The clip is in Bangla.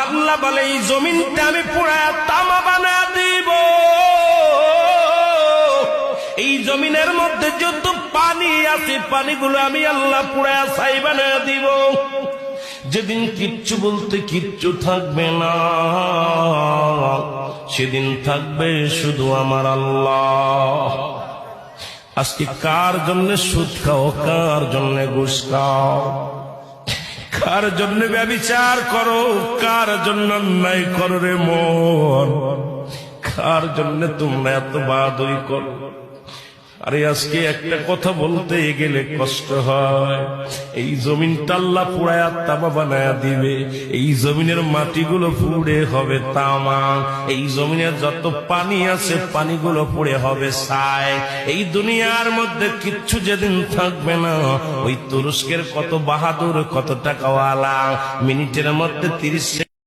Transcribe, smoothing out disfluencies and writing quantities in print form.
আল্লাহ বলে এই জমিনটা আমি পুরায়া তামা বানা দিব। এই জমিনের মধ্যে যত পানি আছে পানিগুলো আমি আল্লাহ পুরায়া ছাই বানায়া দিব। যেদিন কিচ্ছু বলতে কিচ্ছু থাকবে না, সেদিন থাকবে শুধু আমার আল্লাহ। আজকে কার জন্য সুদ খাও, কার জন্য ঘুষ খাও, কার জন্য ব্যভিচার করো, কার জন্য অন্যায় করো রে মন, কার জন্য তোমরা এত বাদই করো। আরে আজকে একটা কথা বলতে গেলে কষ্ট হয়। এই জমিনটা আল্লাহ পুরায়া তামা বানায়া দিবে। এই জমিনের মাটিগুলো পুড়ে হবে তামা। এই জমিনের যত পানি আছে পানিগুলো পুড়ে হবে ছাই। এই দুনিয়ার মধ্যে কিচ্ছু যেদিন থাকবে না, ওই তুরস্কের কত বাহাদুর, কত টাকাওয়ালা মিনিটের মধ্যে 30